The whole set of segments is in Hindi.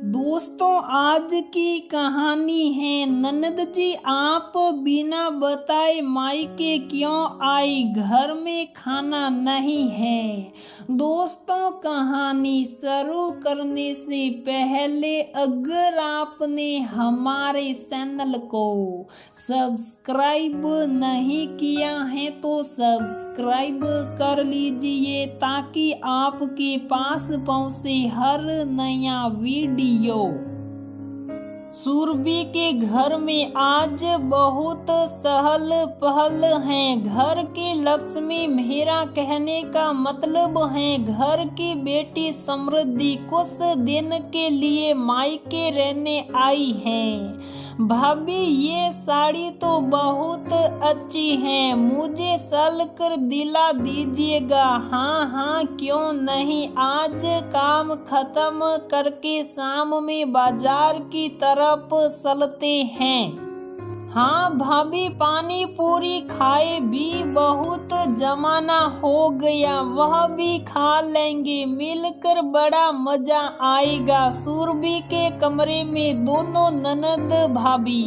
दोस्तों, आज की कहानी है ननद जी आप बिना बताए मायके क्यों आई, घर में खाना नहीं है। दोस्तों, कहानी शुरू करने से पहले अगर आपने हमारे चैनल को सब्सक्राइब नहीं किया है तो सब्सक्राइब कर लीजिए ताकि आपके पास पहुंचे हर नया वीडियो। सुरभि के घर में आज बहुत सहल पहल है। घर की लक्ष्मी मेरा कहने का मतलब है घर की बेटी समृद्धि कुछ दिन के लिए मायके रहने आई है। भाभी, ये साड़ी तो बहुत अच्छी है, मुझे सिल कर दिला दीजिएगा। हाँ हाँ, क्यों नहीं, आज काम खत्म करके शाम में बाजार की तरफ चलते हैं। हाँ भाभी, पानी पूरी खाए भी बहुत जमाना हो गया, वह भी खा लेंगे, मिलकर बड़ा मजा आएगा। सुरभि के कमरे में दोनों ननद भाभी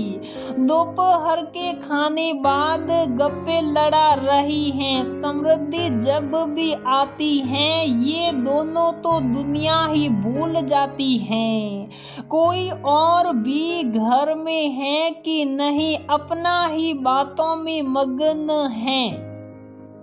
दोपहर के खाने बाद गप्पे लड़ा रही हैं। समृद्धि जब भी आती हैं ये दोनों तो दुनिया ही भूल जाती हैं। कोई और भी घर में है कि नहीं, अपना ही बातों में मगन हैं।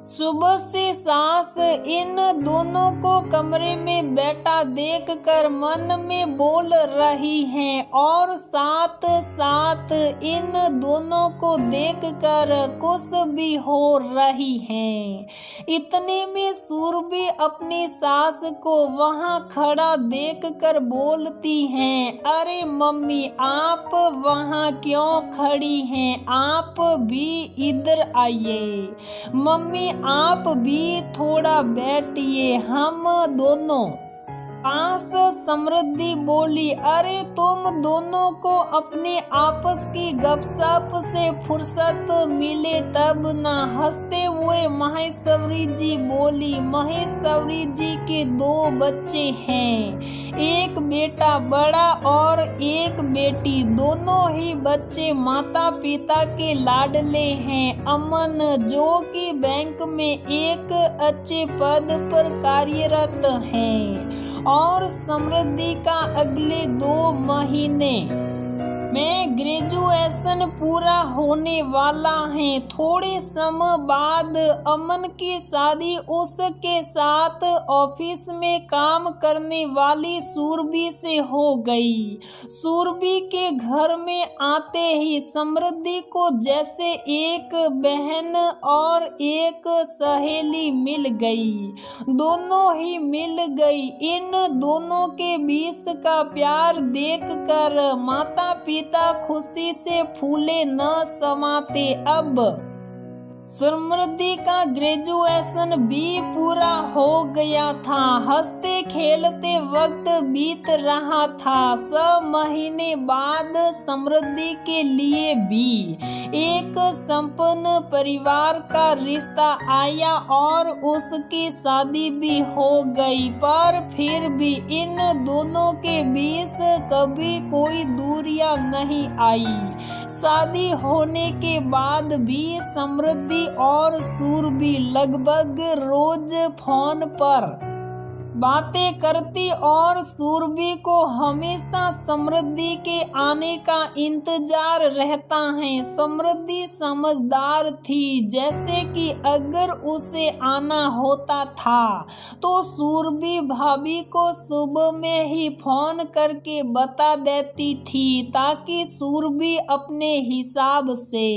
सुबह से सास इन दोनों को कमरे में बैठा देखकर मन में बोल रही हैं और साथ साथ इन दोनों को देखकर खुश भी हो रही हैं। इतने में सुरभि अपनी सास को वहां खड़ा देखकर बोलती हैं, अरे मम्मी, आप वहां क्यों खड़ी हैं, आप भी इधर आइए। मम्मी, आप भी थोड़ा बैठिए, हम दोनों पास। समृद्धि बोली, अरे तुम दोनों को अपने आपस की गपशप से फुर्सत मिले तब ना। हंसते हुए महेश्वरी जी बोली, महेश्वरी जी के 2 बच्चे हैं, एक बेटा बड़ा और एक बेटी। दोनों ही बच्चे माता पिता के लाडले हैं। अमन, जो कि बैंक में एक अच्छे पद पर कार्यरत है, और समृद्धि का अगले 2 महीने में ग्रेजुएशन पूरा होने वाला है। थोड़े समय बाद अमन की शादी उसके साथ ऑफिस में काम करने वाली सुरभि से हो गई। सुरभि के घर में आते ही समृद्धि को जैसे एक बहन और एक सहेली मिल गई। दोनों ही मिल गई। इन दोनों के बीच का प्यार देखकर माता पिता खुशी से फूले न समाते। अब समृद्धि का ग्रेजुएशन भी पूरा हो गया था। हंसते खेलते वक्त बीत रहा था। 6 महीने बाद समृद्धि के लिए भी एक संपन्न परिवार का रिश्ता आया और उसकी शादी भी हो गई। पर फिर भी इन दोनों के बीच कभी कोई दूरियां नहीं आई। शादी होने के बाद भी समृद्धि और सुरभि लगभग रोज फोन पर बातें करती और सुरभि को हमेशा समृद्धि के आने का इंतजार रहता है। समृद्धि समझदार थी, जैसे कि अगर उसे आना होता था तो सुरभि भाभी को सुबह में ही फोन करके बता देती थी ताकि सुरभि अपने हिसाब से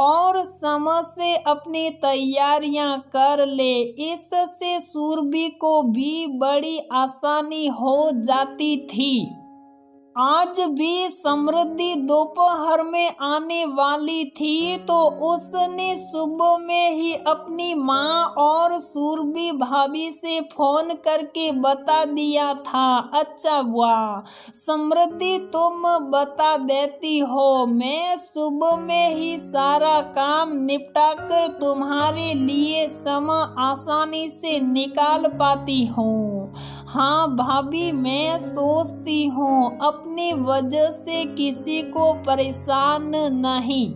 और समय से अपनी तैयारियां कर ले। इससे सुरभि को भी बड़ी आसानी हो जाती थी। आज भी समृद्धि दोपहर में आने वाली थी तो उसने सुबह में ही अपनी माँ और सुरभि भाभी से फोन करके बता दिया था। अच्छा हुआ समृद्धि, तुम बता देती हो, मैं सुबह में ही सारा काम निपटा कर तुम्हारे लिए समय आसानी से निकाल पाती हूँ। हाँ भाभी, मैं सोचती हूँ अपनी वजह से किसी को परेशान नहीं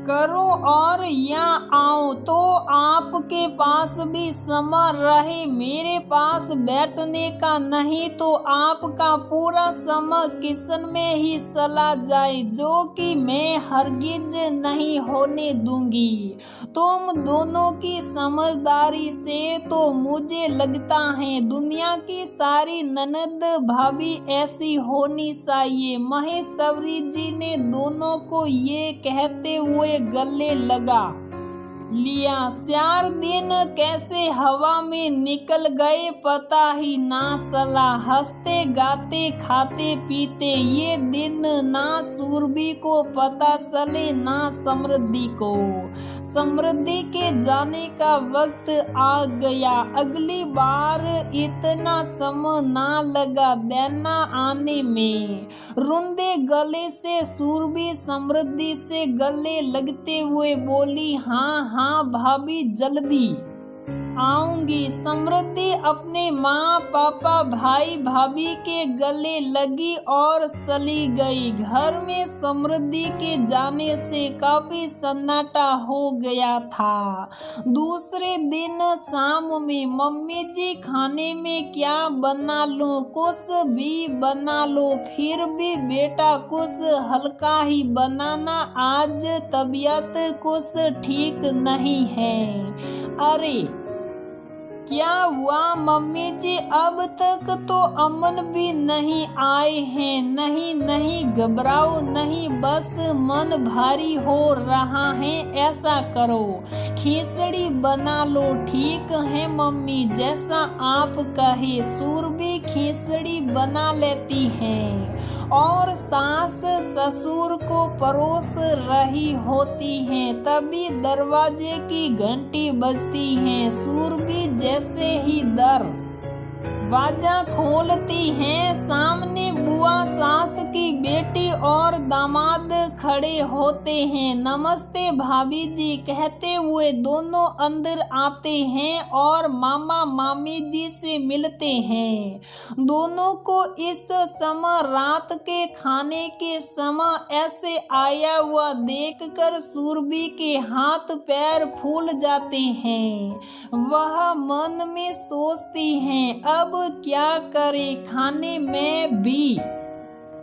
करूं और यहाँ आऊं तो आपके पास भी समय रहे। मेरे पास बैठने का नहीं तो आपका पूरा समय किचन में ही चला जाए, जो कि मैं हरगिज नहीं होने दूंगी। तुम दोनों की समझदारी से तो मुझे लगता है दुनिया की सारी ननद भाभी ऐसी होनी चाहिए। महेश्वरी जी ने दोनों को ये कहते हुए गले लगा लिया। 4 दिन कैसे हवा में निकल गए पता ही ना चला। हंसते गाते खाते पीते ये दिन ना सुरभि को पता चले ना समृद्धि को। समृद्धि के जाने का वक्त आ गया। अगली बार इतना समय ना लगा देना आने में। रुंधे गले से सुरभि समृद्धि से गले लगते हुए बोली, हाँ हाँ भाभी, जल्दी आऊंगी। समृद्धि अपने माँ पापा भाई भाभी के गले लगी और चली गई। घर में समृद्धि के जाने से काफी सन्नाटा हो गया था। दूसरे दिन शाम में, मम्मी जी खाने में क्या बना लो? कुछ भी बना लो, फिर भी बेटा कुछ हल्का ही बनाना, आज तबीयत कुछ ठीक नहीं है। अरे क्या हुआ मम्मी जी? अब तक तो अमन भी नहीं आए हैं। नहीं नहीं घबराओ नहीं, बस मन भारी हो रहा है। ऐसा करो खिचड़ी बना लो। ठीक है मम्मी, जैसा आप कहे। सुरभि खिचड़ी बना लेती हैं और सास ससुर को परोस रही होती हैं। तभी दरवाजे की घंटी बजती है। सुरभि जैसे ही दरवाजा खोलती हैं, सामने बुआ, सास की बेटी और दामाद खड़े होते हैं। नमस्ते भाभी जी कहते हुए दोनों अंदर आते हैं और मामा मामी जी से मिलते हैं। दोनों को इस समय रात के खाने के समय ऐसे आया हुआ देखकर सुरभि के हाथ पैर फूल जाते हैं। वह मन में सोचती हैं, अब क्या करे? खाने में भी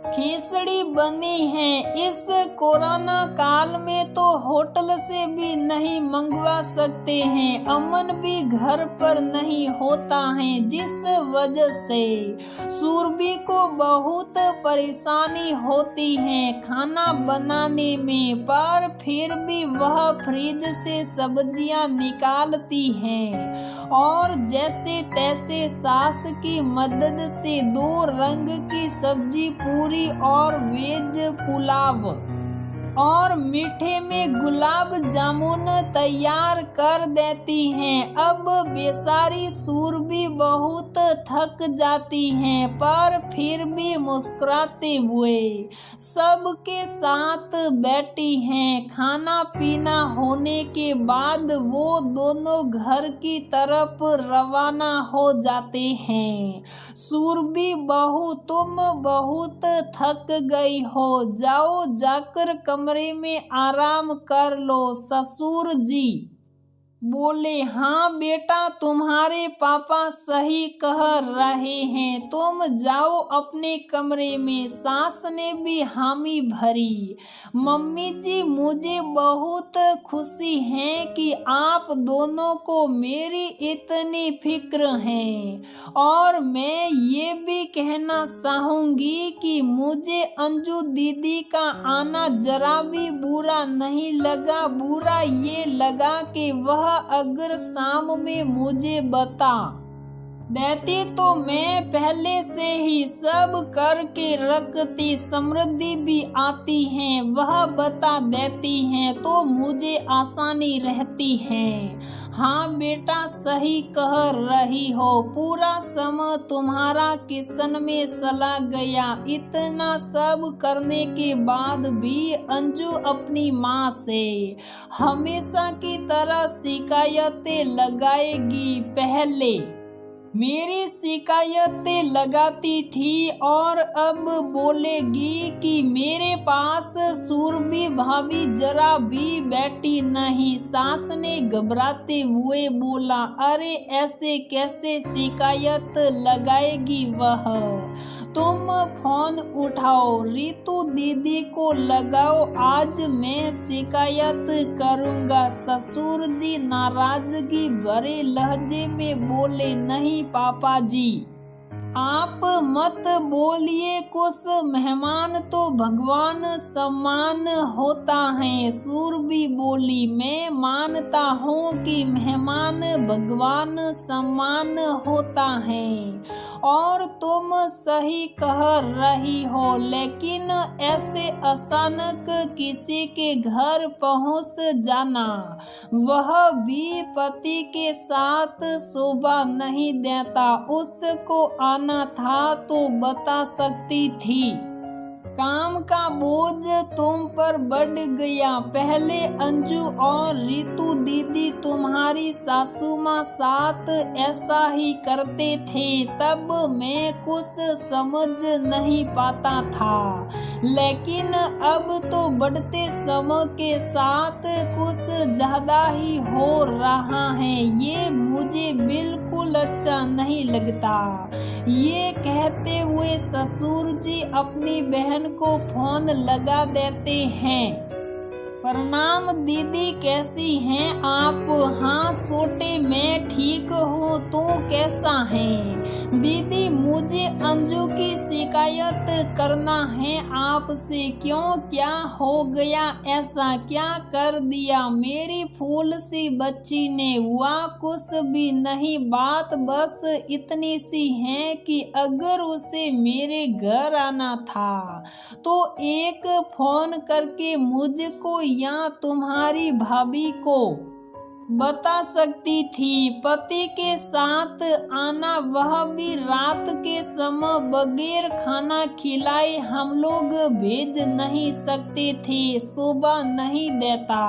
खिचड़ी बनी है। इस कोरोना काल में तो होटल से भी नहीं मंगवा सकते हैं। अमन भी घर पर नहीं होता है, जिस वजह से सुरभि को बहुत परेशानी होती है खाना बनाने में। पर फिर भी वह फ्रिज से सब्जियां निकालती हैं और जैसे तैसे सास की मदद से 2 रंग की सब्जी, पूरी और वेज पुलाव और मीठे में गुलाब जामुन तैयार कर देती हैं। अब बेचारी सुरभि बहुत थक जाती हैं, पर फिर भी मुस्कुराते हुए सबके साथ बैठी हैं। खाना पीना होने के बाद वो दोनों घर की तरफ रवाना हो जाते हैं। सुरभि बहू, तुम बहुत थक गई हो, जाओ जाकर कमरे में आराम कर लो। ससुर जी बोले, हाँ बेटा, तुम्हारे पापा सही कह रहे हैं, तुम जाओ अपने कमरे में। सास ने भी हामी भरी। मम्मी जी, मुझे बहुत खुशी है कि आप दोनों को मेरी इतनी फिक्र है, और मैं ये भी कहना चाहूंगी कि मुझे अंजू दीदी का आना जरा भी बुरा नहीं लगा। बुरा ये लगा कि वह अगर शाम में मुझे बता देती तो मैं पहले से ही सब करके रखती। समृद्धि भी आती हैं, वह बता देती हैं तो मुझे आसानी रहती है। हाँ बेटा, सही कह रही हो, पूरा समय तुम्हारा किचन में चला गया। इतना सब करने के बाद भी अंजू अपनी माँ से हमेशा की तरह शिकायतें लगाएगी। पहले मेरी शिकायतें लगाती थी और अब बोलेगी कि मेरे पास सूरबी भाभी जरा भी बैठी नहीं। सास ने घबराते हुए बोला, अरे ऐसे कैसे शिकायत लगाएगी वह? तुम फोन उठाओ, रितु दीदी को लगाओ, आज मैं शिकायत करूंगा। ससुर जी नाराजगी भरे लहजे में बोले, नहीं पापा जी, आप मत बोलिए कुछ, मेहमान तो भगवान सम्मान होता है। सूरबी बोली, मैं मानता हूँ कि मेहमान भगवान सम्मान होता है और तुम सही कह रही हो, लेकिन ऐसे अचानक किसी के घर पहुँच जाना, वह भी पति के साथ शोभा नहीं देता। उसको आना था तो बता सकती थी। काम का बोझ तुम पर बढ़ गया। पहले अंजू और रितु दीदी तुम्हारी सासू माँ साथ ऐसा ही करते थे, तब मैं कुछ समझ नहीं पाता था, लेकिन अब तो बढ़ते समय के साथ कुछ ज्यादा ही हो रहा है। ये मुझे बिल्कुल अच्छा नहीं लगता। ये कहते हुए ससुर जी अपनी बहन को फोन लगा देते हैं। प्रणाम दीदी, कैसी हैं आप? हाँ छोटे, मैं ठीक हूँ, तू कैसा है? दीदी, मुझे अंजू की शिकायत करना है आपसे। क्यों, क्या हो गया? ऐसा क्या कर दिया मेरी फूल सी बच्ची ने? हुआ कुछ भी नहीं, बात बस इतनी सी है कि अगर उसे मेरे घर आना था तो एक फोन करके मुझको या तुम्हारी भाभी को बता सकती थी। पति के साथ आना, वह भी रात के समय, बगैर खाना खिलाए हम लोग भेज नहीं सकते थे, शोभा नहीं देता।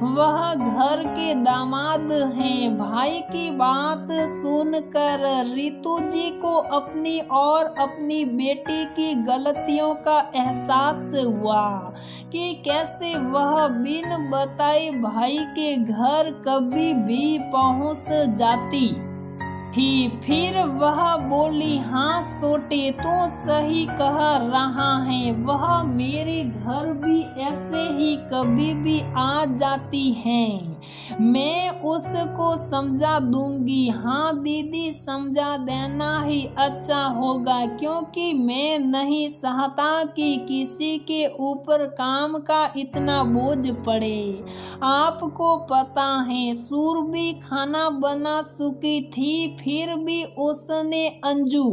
वह घर के दामाद हैं। भाई की बात सुनकर रितु जी को अपनी और अपनी बेटी की गलतियों का एहसास हुआ कि कैसे वह बिन बताए भाई के घर कभी भी पहुंच जाती थी। फिर वह बोली, हाँ छोटे, तो सही कह रहा है, वह मेरे घर भी ऐसे ही कभी भी आ जाती हैं। मैं उसको समझा दूंगी। हाँ दीदी, समझा देना ही अच्छा होगा, क्योंकि मैं नहीं चाहता कि किसी के ऊपर काम का इतना बोझ पड़े। आपको पता है, सूरबी खाना बना चुकी थी, फिर भी उसने अंजू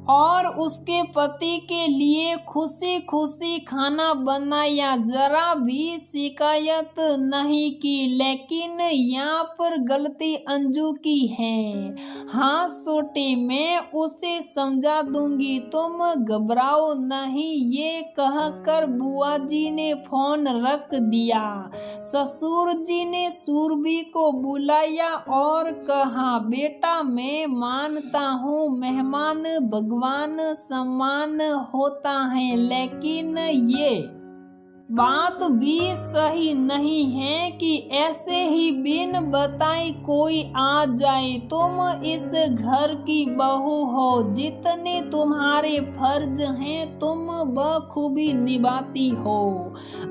और उसके पति के लिए खुशी खुशी खाना बनाया, जरा भी शिकायत नहीं की। लेकिन यहाँ पर गलती अंजू की है। हाँ छोटे, मैं उसे समझा दूंगी, तुम घबराओ नहीं। ये कहकर बुआ जी ने फोन रख दिया। ससुर जी ने सूरबी को बुलाया और कहा, बेटा, मैं मानता हूँ मेहमान भगवान सम्मान होता है, लेकिन ये बात भी सही नहीं है कि ऐसे ही बिन बताए कोई आ जाए। तुम इस घर की बहू हो, जितने तुम्हारे फर्ज हैं तुम बखूबी निभाती हो।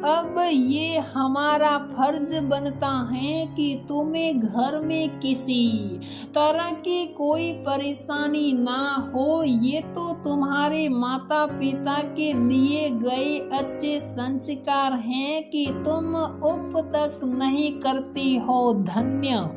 अब ये हमारा फर्ज बनता है कि तुम्हें घर में किसी तरह की कोई परेशानी ना हो। ये तो तुम्हारे माता पिता के दिए गए अच्छे संस्कार हैं कि तुम उप तक नहीं करती हो। धन्य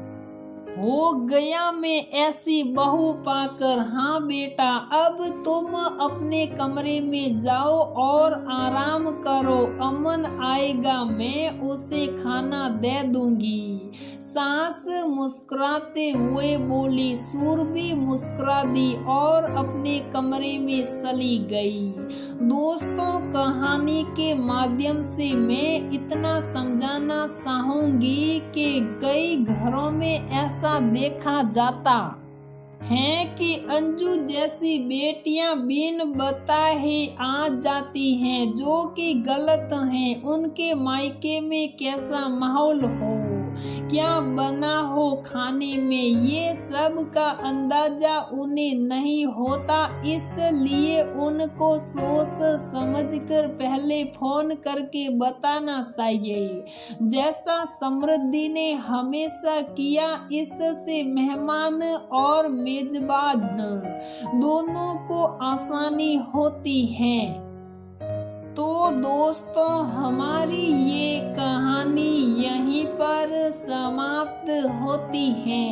हो गया मैं ऐसी बहू पाकर। हाँ बेटा, अब तुम अपने कमरे में जाओ और आराम करो, अमन आएगा मैं उसे खाना दे दूंगी। सास मुस्कुराते हुए बोली। सूरबी मुस्कुरा दी और अपने कमरे में चली गई। दोस्तों, कहानी के माध्यम से मैं इतना समझाना चाहूंगी कि कई घरों में ऐसा देखा जाता हैं कि अंजू जैसी बेटियां बिन बताए आ जाती हैं जो कि गलत हैं। उनके मायके में कैसा माहौल हो, क्या बना हो खाने में, ये सब का अंदाजा उन्हें नहीं होता। इसलिए उनको सोच समझकर पहले फोन करके बताना चाहिए, जैसा समृद्धि ने हमेशा किया। इससे मेहमान और मेजबान दोनों को आसानी होती है। तो दोस्तों, हमारी ये कहानी यहीं पर समाप्त होती है।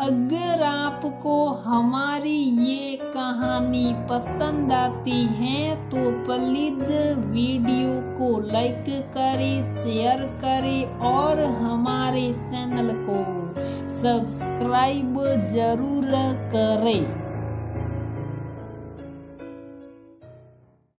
अगर आपको हमारी ये कहानी पसंद आती है तो प्लीज वीडियो को लाइक करें, शेयर करें और हमारे चैनल को सब्सक्राइब जरूर करें।